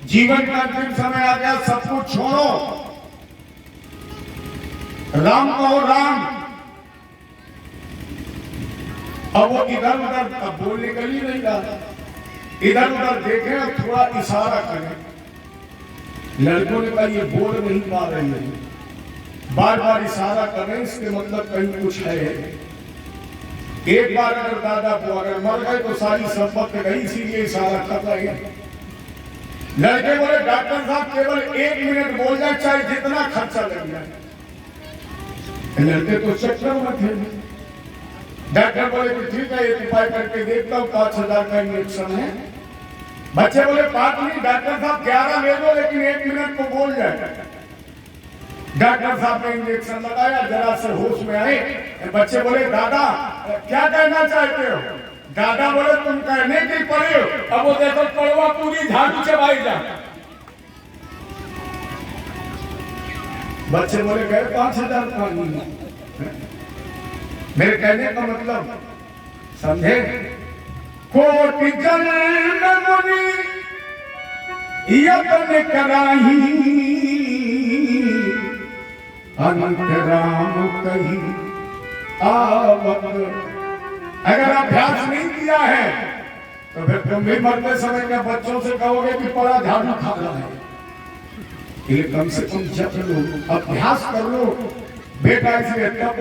[SPEAKER 1] जीवन का अंतिम समय आ गया, सब कुछ छोड़ो, राम कहो राम। अब वो इधर उधर अब बोलने का ही नहीं रहा, इधर उधर देखें और थोड़ा इशारा करें। लड़कों ने कहा ये बोल नहीं पा रहे हैं, बार बार इशारा कर रहे हैं, इसके मतलब कहीं कुछ है। एक बार अगर दादा को अगर मर गए तो सारी संपत्ति गई, इसीलिए इशारा कर रहे हैं। लड़के बोले डॉक्टर साहब केवल 1 मिनट बोल जाए, चाहे जितना खर्चा लग जाए। लड़के तो चक्कर में थे। डॉक्टर बोले कि ठीक है एक उपाय करके देखता हूँ, 5000 का इंजेक्शन है। बच्चे बोले बात नहीं डॉक्टर साहब 11 ले दो, लेकिन 1 मिनट को बोल जाए। डॉक्टर साहब ने इंजेक्शन लगाया, जरा से होश में आए। बच्चे बोले दादा क्या कहना चाहते हो? दादा बोले तुम कहने के पड़े हो। अब वो देखो कड़वा पूरी झाड़ू चबाई जा। बच्चे बोले गए 5000 का। मेरे कहने का मतलब समझे? कोटि जन्म मुनि यत्न कराही, अनंत राम कही आवत। अगर अभ्यास नहीं किया है तो फिर तुम भी मरते समय के बच्चों से कहोगे कि बड़ा झाड़ू खा रहा है। ये कम से कम जप लो, अभ्यास कर लो बेटा, इसलिए तब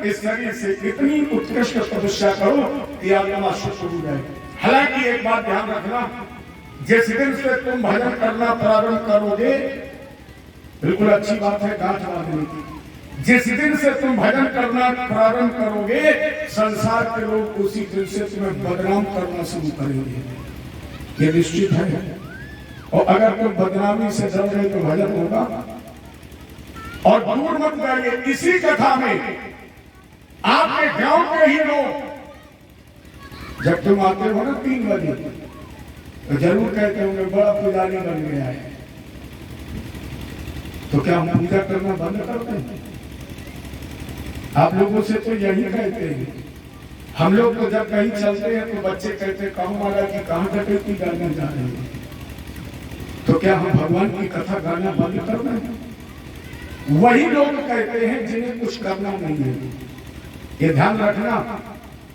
[SPEAKER 1] इस शरीर से इतनी उत्कृष्ट तपस्या करो कि आत्मा शुद्ध हो जाए। हालांकि एक बात ध्यान रखना, जिस दिन से तुम भजन करना प्रारंभ करोगे, बिल्कुल अच्छी बात है गांठ बांधने की, जिस दिन से तुम भजन करना प्रारंभ करोगे, संसार के लोग उसी दिन से तुम्हें बदनाम करना शुरू करेंगे, ये निश्चित है। और अगर तुम बदनामी से डर रहे तो भजन होगा। और दूर मत जाइए, इसी कथा में आपके गांव के ही लोग जब तुम आते हो ना 3 बजे तो जरूर कहते होंगे बड़ा पुजारी बन गया है। तो क्या हम पूजा करना बंद करते हैं? आप लोगों से तो यही कहते हैं। हम लोग तो जब कहीं चलते हैं तो बच्चे कहते कहूं वाला कि कहां डकैती गाने जा रहे हैं। तो क्या हम भगवान की कथा गाना बंद कर रहे हैं? वही लोग कहते हैं जिन्हें कुछ करना नहीं है। ये ध्यान रखना,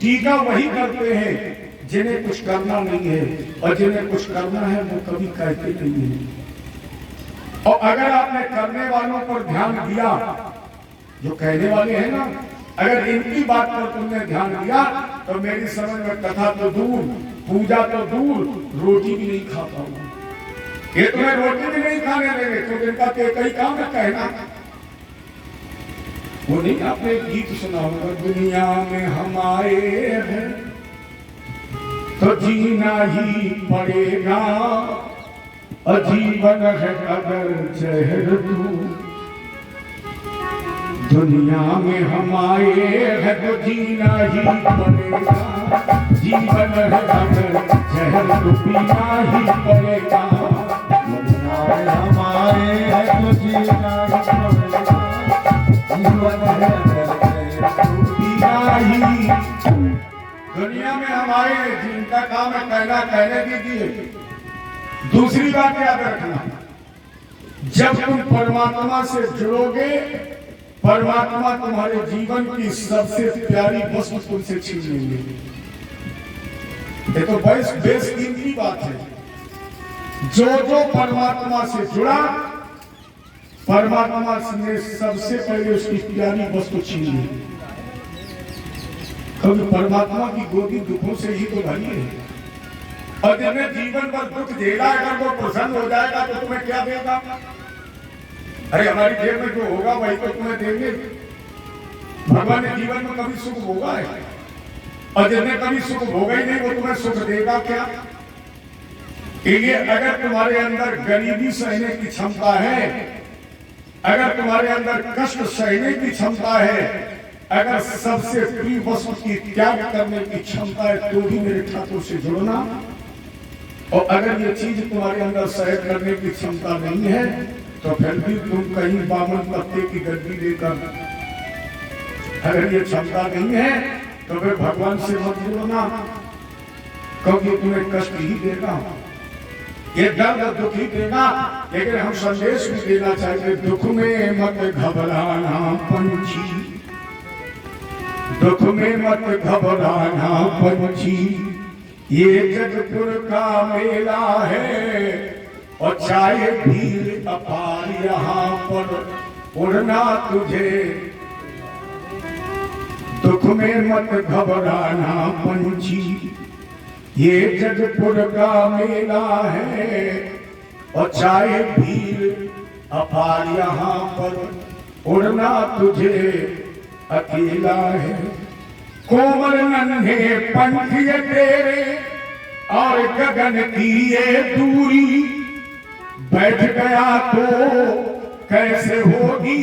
[SPEAKER 1] टीका वही करते हैं जिन्हें कुछ करना नहीं है, और जिन्हें कुछ करना है वो कभी कहते नहीं है। और अगर आपने करने वालों पर ध्यान दिया, जो कहने वाले हैं ना, अगर इनकी बात पर तुमने ध्यान दिया तो मेरी समझ में कथा तो दूर, पूजा तो दूर, रोटी भी नहीं खा पाऊंगा। ये तुम्हें रोटी भी नहीं खाने देंगे तो इनका तो कई काम है कहना। वो नहीं आपने गीत सुना होगा, दुनिया में हम आए हैं तो जीना ही पड़ेगा, अजीवन है अगर जहर तू। दुनिया में हम आए हैं तो जीना ही पड़ेगा, जीवन है अगर जहर तो पीना ही पड़ेगा।
[SPEAKER 2] दुनिया में हम आए हैं तो जीना ही पड़ेगा, जीवन है
[SPEAKER 1] दुनिया में हम आए, जिनका काम है कहना कहने दीजिए। दूसरी बात याद रखना, जब तुम परमात्मा से जुड़ोगे, परमात्मा तुम्हारे जीवन की सबसे प्यारी वस्तु तुमसे छीन लेंगे। ये तो बेशकीमती बात है। जो परमात्मा से जुड़ा, परमात्मा ने सबसे पहले उसकी प्यारी वस्तु छीन ली। कभी परमात्मा की गोदी दुखों से ही तो भरी है। और जिन्हें जीवन पर दुख झेला, अगर वो प्रसन्न हो जाएगा तो तुम्हें क्या देगा? अरे हमारी जेब में जो होगा वही तो तुम्हें देंगे। भगवान ने जीवन में कभी सुख भोगा है, और जिन्हें कभी सुख भोगा ही नहीं वो तुम्हें सुख देगा क्या? ये अगर तुम्हारे अंदर गरीबी सहने की क्षमता है, अगर तुम्हारे अंदर कष्ट सहने की क्षमता है, अगर सबसे प्रिय वस्तु की त्याग करने की क्षमता है, तो भी मेरे ठाकुर से जुड़ना। और अगर ये चीज तुम्हारे अंदर सहन करने की क्षमता नहीं है तो फिर भी तुम कहीं बामन पत्ते की गद्दी लेकर, अगर ये क्षमता नहीं है तो फिर भगवान से मत बोलो ना, क्योंकि तुम्हें कष्ट ही देगा, ये दर्द दुखी देगा। लेकिन हम संदेश भी देना चाहते, दुख में मत घबराना पंछी, दुख में मत घबराना पंछी, ये जगपुर का मेला है और चाहे भीड़ अपार यहाँ पर उड़ना तुझे। दुख में मत घबराना पंछी, ये जगपुर का मेला है और चाहे भीड़ अपार यहाँ पर उड़ना तुझे अकेला है। कोमल नन्हे पंख ये तेरे और गगन की ये दूरी, बैठ गया तो कैसे होगी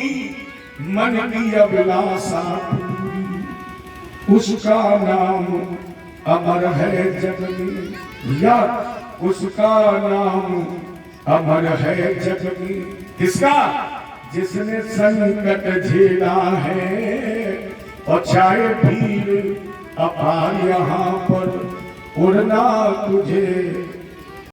[SPEAKER 1] मन की अभिलाषा पूरी। उसका नाम अमर है जग में, या उसका नाम अमर है जग में। किसका? जिसने संकट झेला है और चाहे भीड़ अपार यहाँ पर उड़ना तुझे